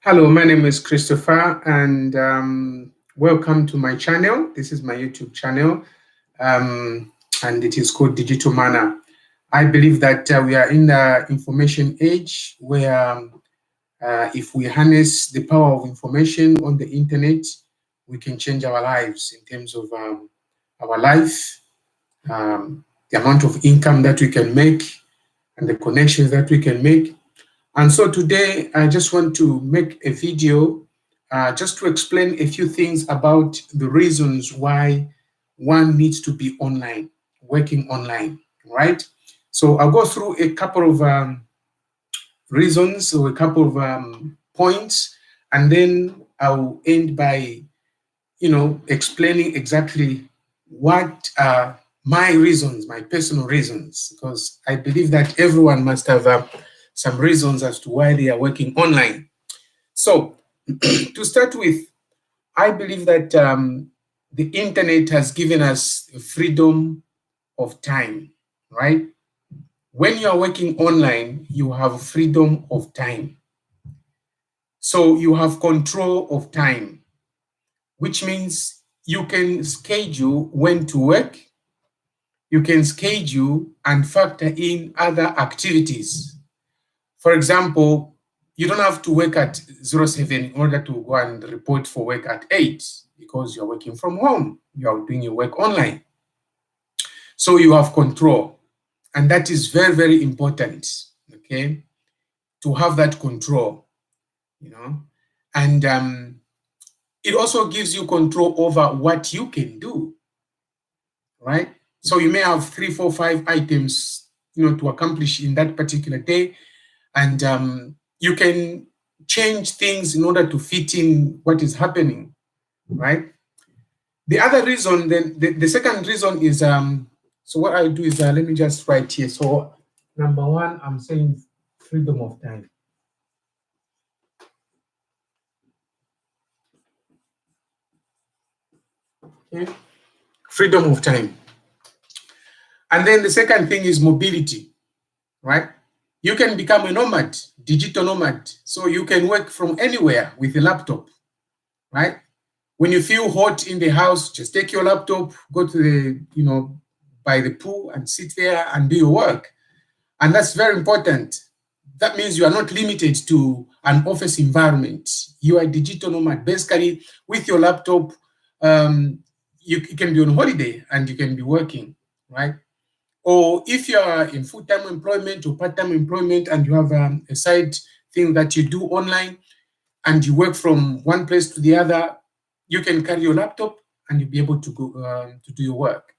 Hello, my name is Christopher, and welcome to my channel. This is my YouTube channel, and it is called Digital Manna. I believe that we are in the information age where, if we harness the power of information on the internet, we can change our lives in terms of our life, the amount of income that we can make, and the connections that we can make. And so today, I just want to make a video just to explain a few things about the reasons why one needs to be online, working online, right? So I'll go through a couple of reasons or a couple of points, and then I'll end by, explaining exactly what are my reasons, my personal reasons, because I believe that everyone must have some reasons as to why they are working online. So, to start with, I believe that the internet has given us freedom of time, right? When you are working online, you have freedom of time. So, you have control of time, which means you can schedule when to work, you can schedule and factor in other activities. For example, you don't have to work at 07 in order to go and report for work at 8 because you're working from home. You are doing your work online. So you have control. And that is very, very important, okay, to have that control, And it also gives you control over what you can do, right? So you may have 3, 4, 5 items, to accomplish in that particular day. And you can change things in order to fit in what is happening, right? The other reason, then the second reason is, so what I do is, let me just write here. So number one, I'm saying freedom of time. Okay, freedom of time. And then the second thing is mobility, right? You can become a nomad, digital nomad. So you can work from anywhere with a laptop, right? When you feel hot in the house, just take your laptop, go to the, by the pool and sit there and do your work. And that's very important. That means you are not limited to an office environment. You are a digital nomad. Basically, with your laptop, you can be on holiday and you can be working, right? Or if you are in full-time employment or part-time employment and you have a side thing that you do online and you work from one place to the other, you can carry your laptop and you'll be able to go to do your work,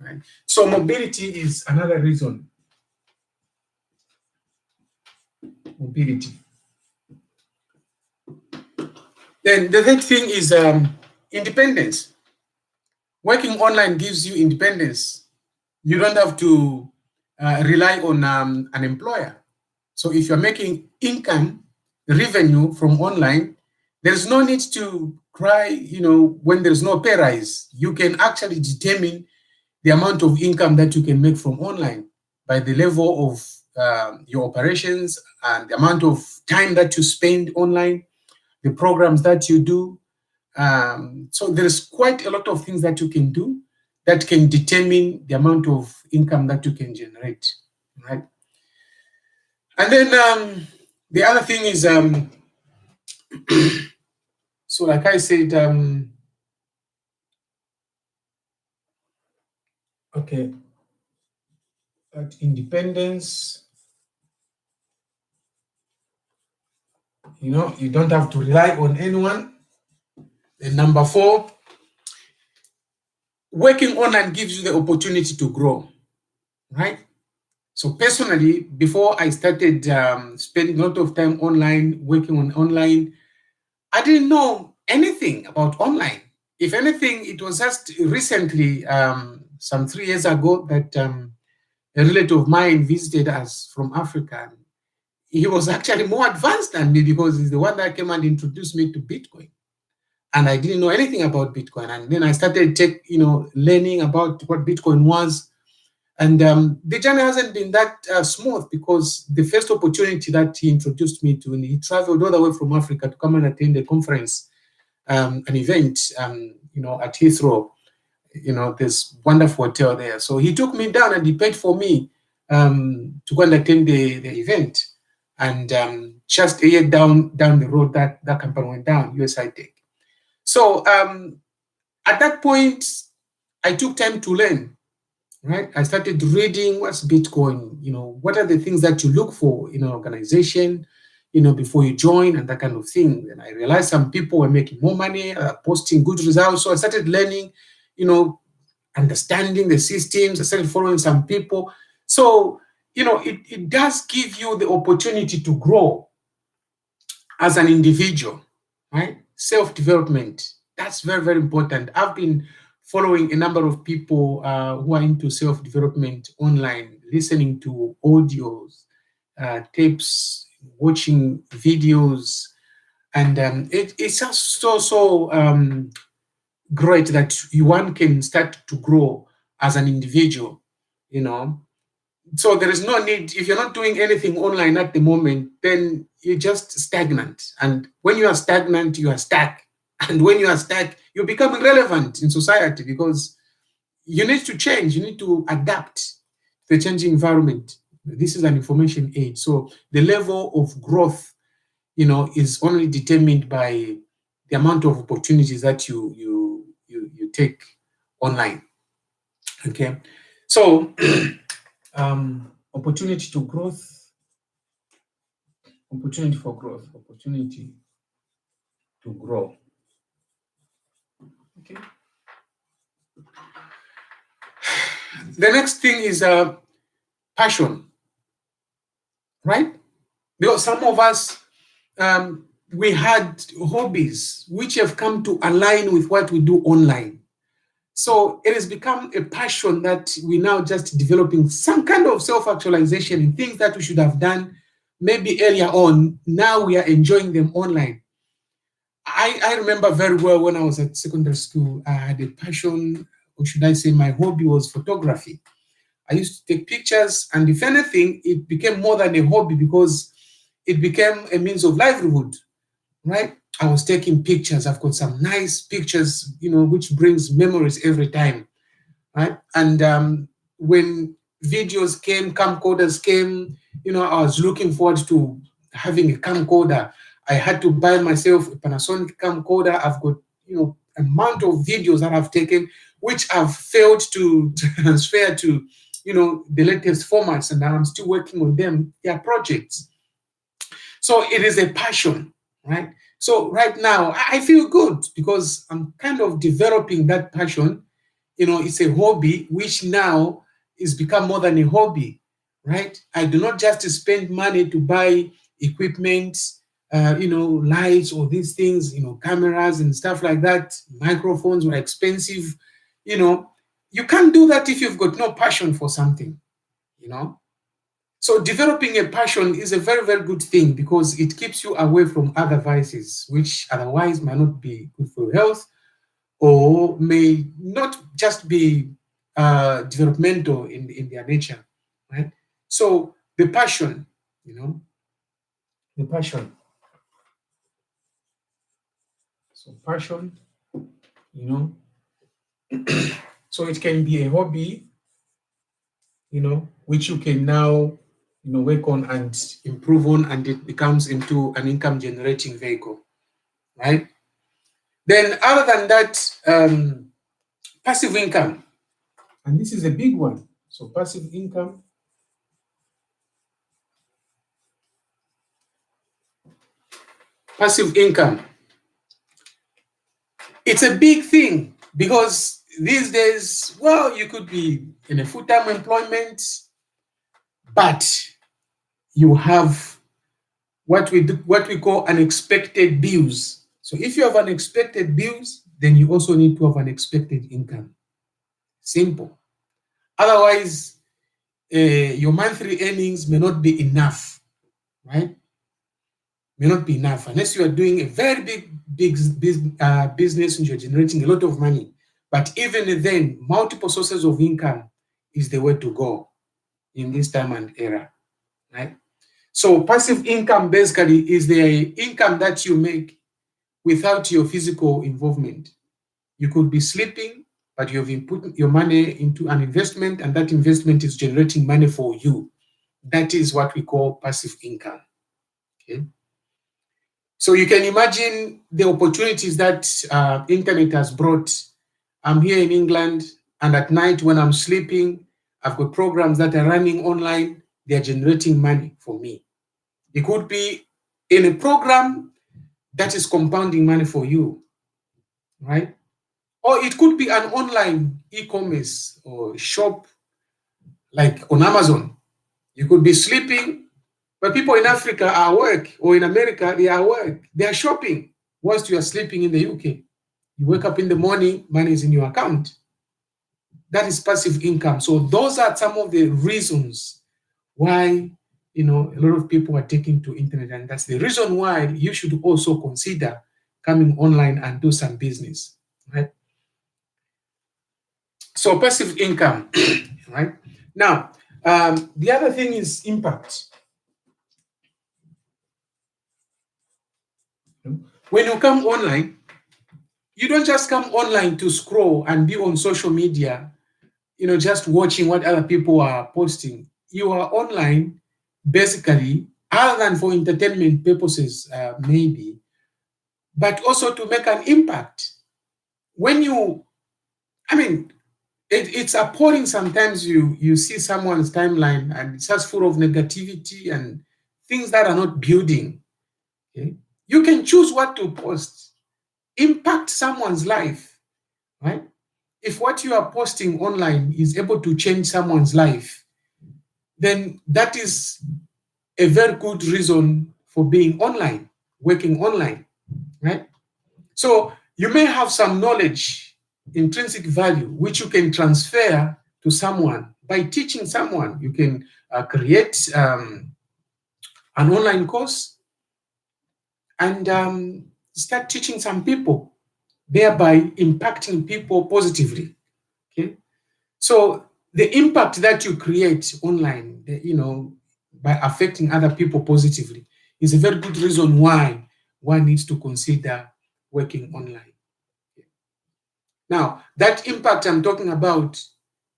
right? So mobility is another reason. Mobility. Then the third thing is independence. Working online gives you independence. You don't have to rely on an employer. So if you're making income, revenue from online, there's no need to cry, when there's no pay rise. You can actually determine the amount of income that you can make from online by the level of your operations and the amount of time that you spend online, the programs that you do. So there's quite a lot of things that you can do that can determine the amount of income that you can generate, right? And then the other thing is, so like I said, okay, that independence, you don't have to rely on anyone. Then number 4, working online gives you the opportunity to grow, right? So personally, before I started spending a lot of time online, working on online, I didn't know anything about online. If anything, it was just recently, some 3 years ago, that a relative of mine visited us from Africa. He was actually more advanced than me because he's the one that came and introduced me to Bitcoin. And I didn't know anything about Bitcoin. And then I started learning about what Bitcoin was. And the journey hasn't been that smooth, because the first opportunity that he introduced me to, and he traveled all the way from Africa to come and attend a conference, an event, at Heathrow. This wonderful hotel there. So he took me down and he paid for me to go and attend the event. And just a year down the road, that company went down, USI Tech. So at that point, I took time to learn, right? I started reading what's Bitcoin, what are the things that you look for in an organization, before you join, and that kind of thing. And I realized some people were making more money, posting good results. So I started learning, understanding the systems. I started following some people. So, it does give you the opportunity to grow as an individual, right? Self-development, that's very, very important. I've been following a number of people who are into self-development online, listening to audios, tapes, watching videos, and it's just so great that one can start to grow as an individual, So there is no need, if you're not doing anything online at the moment, then you're just stagnant. And when you are stagnant, you are stuck. And when you are stuck, you become irrelevant in society, because you need to change, you need to adapt to the changing environment. This is an information age. So the level of growth, is only determined by the amount of opportunities that you take online. Okay. So opportunity for growth. Opportunity to grow. Okay. The next thing is passion, right? Because some of us, we had hobbies which have come to align with what we do online. So it has become a passion that we now just developing some kind of self-actualization in things that we should have done maybe earlier on. Now we are enjoying them online. I remember very well when I was at secondary school, I had a passion, or should I say my hobby was photography. I used to take pictures, and if anything, it became more than a hobby, because it became a means of livelihood, right? I was taking pictures. I've got some nice pictures, which brings memories every time, right? And when videos came, camcorders came, I was looking forward to having a camcorder. I had to buy myself a Panasonic camcorder. I've got, amount of videos that I've taken, which I've failed to transfer to, the latest formats, and I'm still working on them. They are projects. So it is a passion, right? So right now, I feel good because I'm kind of developing that passion. It's a hobby, which now is become more than a hobby, right? I do not just spend money to buy equipment, lights or these things, cameras and stuff like that. Microphones are expensive. You can't do that if you've got no passion for something, So developing a passion is a very, very good thing, because it keeps you away from other vices, which otherwise might not be good for your health, or may not just be developmental in their nature, right? So the passion, the passion. So passion, so it can be a hobby, which you can now, work on and improve on, and it becomes into an income generating vehicle, right? Then other than that, passive income, and this is a big one. So passive income. Passive income. It's a big thing, because these days, well, you could be in a full-time employment, but you have what we call unexpected bills. So if you have unexpected bills, then you also need to have unexpected income. Simple. Otherwise, your monthly earnings may not be enough, right? May not be enough unless you are doing a very big business and you're generating a lot of money. But even then, multiple sources of income is the way to go in this time and era, right? So passive income basically is the income that you make without your physical involvement. You could be sleeping, but you have input your money into an investment, and that investment is generating money for you. That is what we call passive income. Okay. So you can imagine the opportunities that internet has brought. I'm here in England, and at night when I'm sleeping, I've got programs that are running online. They are generating money for me. It could be in a program that is compounding money for you, right? Or it could be an online e-commerce or shop like on Amazon. You could be sleeping, but people in Africa are at work, or in America, they are at work. They are shopping whilst you are sleeping in the UK. You wake up in the morning, money is in your account. That is passive income. So those are some of the reasons why a lot of people are taking to internet, and that's the reason why you should also consider coming online and do some business, right? So passive income, right? Now, the other thing is impact. When you come online, you don't just come online to scroll and be on social media, just watching what other people are posting. You are online basically, other than for entertainment purposes, maybe, but also to make an impact. It's appalling sometimes. You see someone's timeline and it's just full of negativity and things that are not building. Okay? You can choose what to post, impact someone's life, right? If what you are posting online is able to change someone's life, then that is a very good reason for being online, working online, right? So you may have some knowledge, intrinsic value, which you can transfer to someone by teaching someone. You can create an online course and start teaching some people, thereby impacting people positively. Okay, so the impact that you create online, by affecting other people positively, is a very good reason why one needs to consider working online. Now, that impact I'm talking about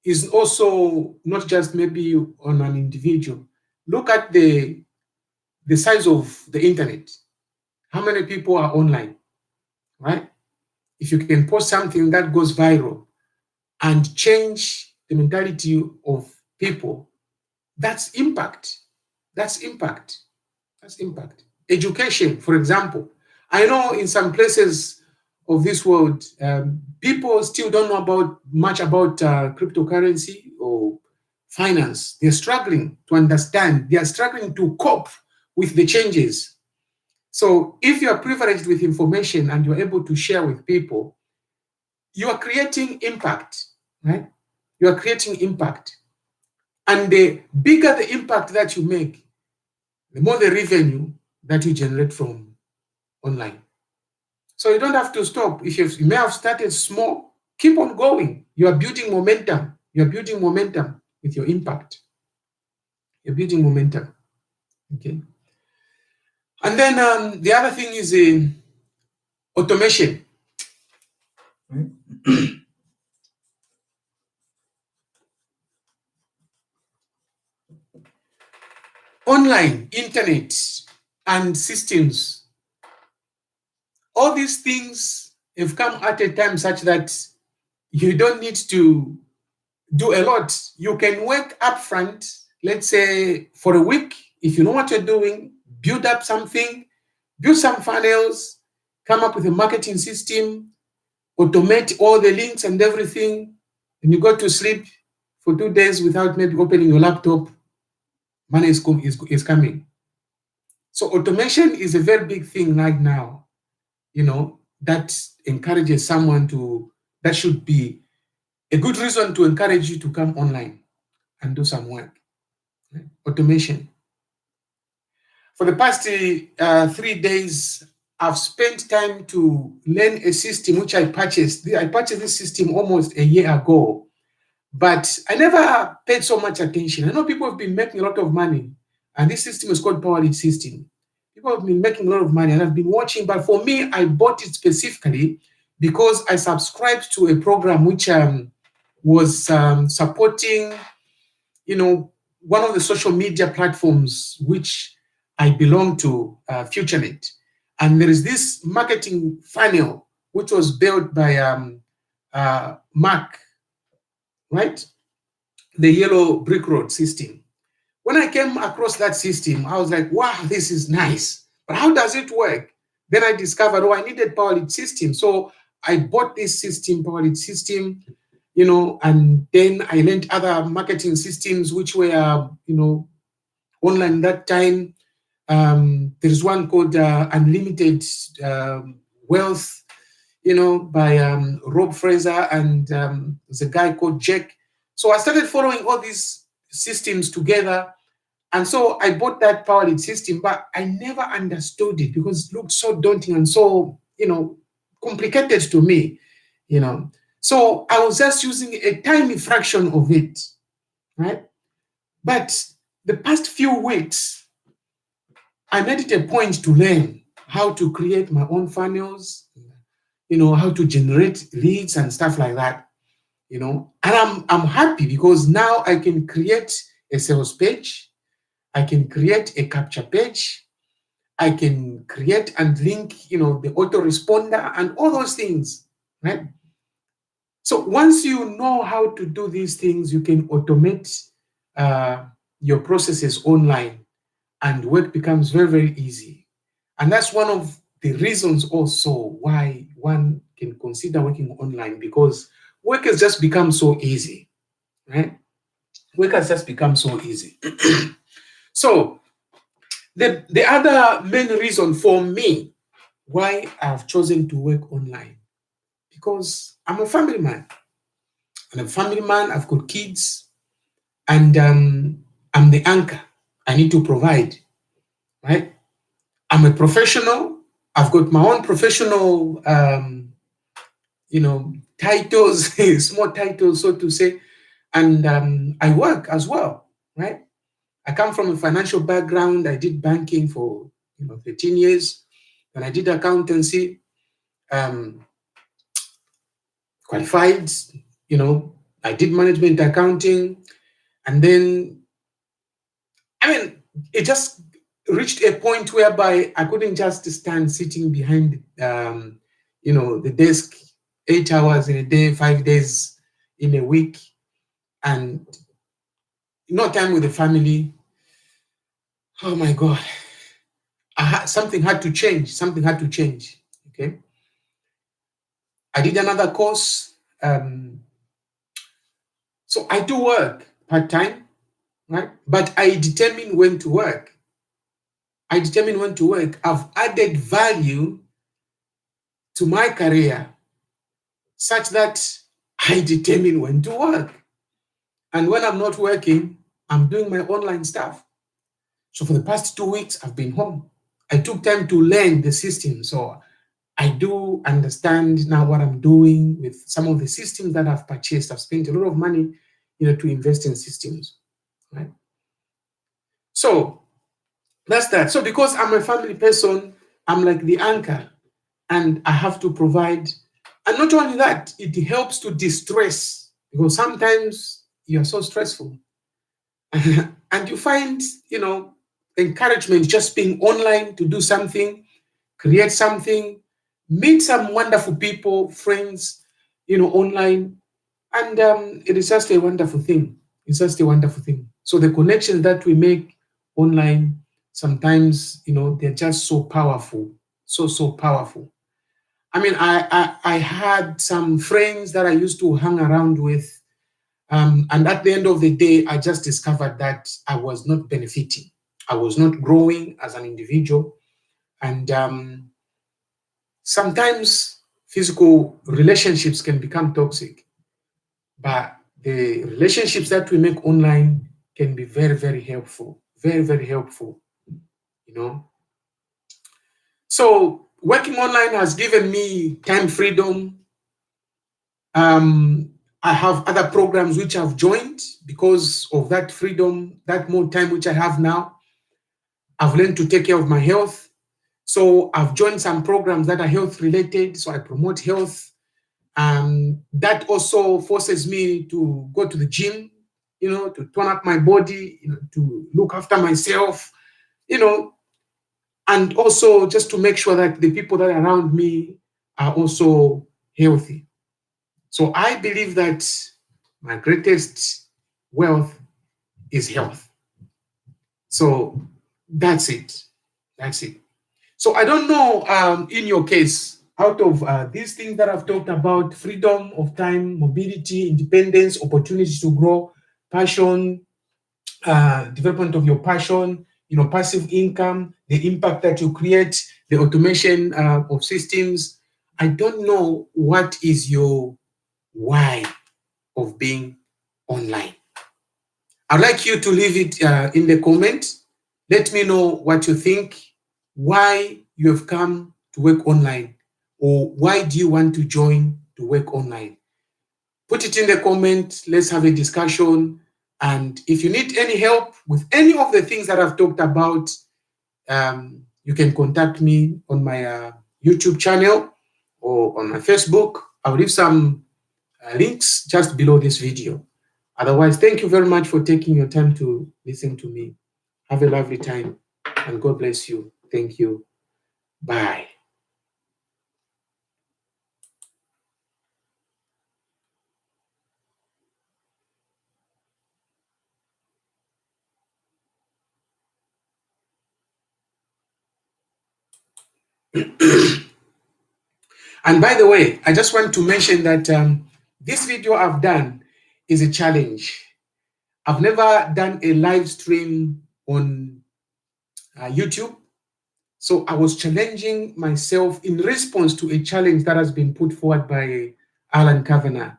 is also not just maybe on an individual. Look at the size of the internet. How many people are online, right? If you can post something that goes viral and change the mentality of people, that's impact. That's impact. That's impact. Education, for example. I know in some places of this world, people still don't know much about cryptocurrency or finance. They're struggling to understand. They are struggling to cope with the changes. So if you are privileged with information and you're able to share with people, you are creating impact, right? You are creating impact. And the bigger the impact that you make, the more the revenue that you generate from online. So you don't have to stop. If you may have started small, keep on going. You are building momentum. You are building momentum with your impact. You're building momentum. Okay. And then the other thing is automation. Right? Online, internet, and systems. All these things have come at a time such that you don't need to do a lot. You can work upfront, let's say for a week, if you know what you're doing, build up something, build some funnels, come up with a marketing system, automate all the links and everything, and you go to sleep for 2 days without maybe opening your laptop, money is coming. So automation is a very big thing right now, that encourages someone that should be a good reason to encourage you to come online and do some work. Right? Automation. For the past 3 days, I've spent time to learn a system which I purchased. I purchased this system almost a year ago. But I never paid so much attention. I know people have been making a lot of money, and this system is called Power Lead System. People have been making a lot of money, and I've been watching. But for me, I bought it specifically because I subscribed to a program which was supporting, one of the social media platforms which I belong to, FutureNet. And there is this marketing funnel which was built by Mark, right? The yellow brick road system. When I came across that system, I was like, wow, this is nice. But how does it work? Then I discovered, I needed Power Lead System. So I bought this system, Power Lead System, and then I learned other marketing systems which were, online that time. There's one called Unlimited Wealth, by Rob Fraser, and there's a guy called Jack. So I started following all these systems together. And so I bought that Power Lead system, but I never understood it because it looked so daunting and so, complicated to me, So I was just using a tiny fraction of it, right? But the past few weeks, I made it a point to learn how to create my own funnels, how to generate leads and stuff like that, and I'm happy because now I can create a sales page, I can create a capture page, I can create and link, the autoresponder and all those things, right? So once you know how to do these things, you can automate your processes online, and work becomes very, very easy. And that's one of the reasons also why one can consider working online, because work has just become so easy, right? Work has just become so easy. So the other main reason for me why I've chosen to work online, because I'm a family man. I'm a family man, I've got kids, and I'm the anchor. I need to provide, right? I'm a professional. I've got my own professional, titles, small titles, so to say, and I work as well, right? I come from a financial background. I did banking for 13 years, and I did accountancy, qualified. I did management accounting, and then it just reached a point whereby I couldn't just stand sitting behind, the desk 8 hours in a day, 5 days in a week, and no time with the family. Oh my God. Something had to change. Something had to change. Okay. I did another course. So I do work part-time, right? But I determine when to work. I've added value to my career such that I determine when to work. And when I'm not working, I'm doing my online stuff. So for the past 2 weeks, I've been home. I took time to learn the system. So I do understand now what I'm doing with some of the systems that I've purchased. I've spent a lot of money, to invest in systems, right? So that's that. So because I'm a family person, I'm like the anchor, and I have to provide. And not only that, it helps to distress, because sometimes you're so stressful and you find, encouragement just being online to do something, create something, meet some wonderful people, friends, online. And it is just a wonderful thing. It's just a wonderful thing. So the connections that we make online, sometimes, they're just so powerful, so powerful. I had some friends that I used to hang around with, and at the end of the day, I just discovered that I was not benefiting. I was not growing as an individual. And sometimes physical relationships can become toxic, but the relationships that we make online can be very, very helpful. Very, very helpful, So working online has given me time freedom. I have other programs which I've joined because of that freedom, that more time which I have now. I've learned to take care of my health. So I've joined some programs that are health related. So I promote health. That also forces me to go to the gym, to tone up my body, to look after myself, and also just to make sure that the people that are around me are also healthy. So I believe that my greatest wealth is health. So that's it. That's it. So I don't know, in your case, out of these things that I've talked about, freedom of time, mobility, independence, opportunities to grow, passion, development of your passion, passive income, the impact that you create, the automation of systems. I don't know what is your why of being online. I'd like you to leave it in the comments. Let me know what you think, why you have come to work online, or why do you want to join to work online. Put it in the comment. Let's have a discussion. And if you need any help with any of the things that I've talked about, you can contact me on my YouTube channel or on my Facebook. I'll leave some links just below this video. Otherwise, thank you very much for taking your time to listen to me. Have a lovely time and God bless you. Thank you. Bye. And by the way, I just want to mention that this video I've done is a challenge. I've never done a live stream on YouTube. So I was challenging myself in response to a challenge that has been put forward by Alan Kavanagh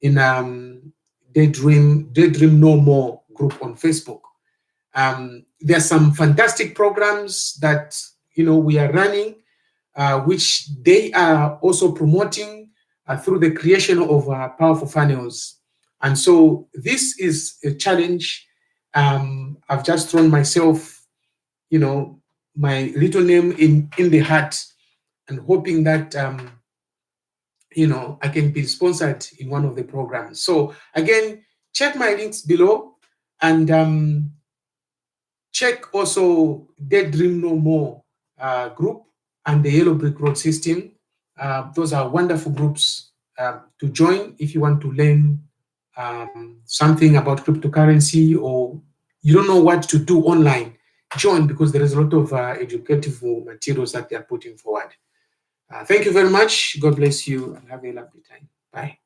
in Daydream No More group on Facebook. There are some fantastic programs that we are running, which they are also promoting through the creation of powerful funnels. And so this is a challenge. I've just thrown myself, my little name in the hat, and hoping that I can be sponsored in one of the programs. So again, check my links below, and check also Daydream No More group and the Yellow Brick Road system. Those are wonderful groups to join if you want to learn something about cryptocurrency, or you don't know what to do online. Join, because there is a lot of educative materials that they are putting forward. Thank you very much. God bless you and have a lovely time. Bye.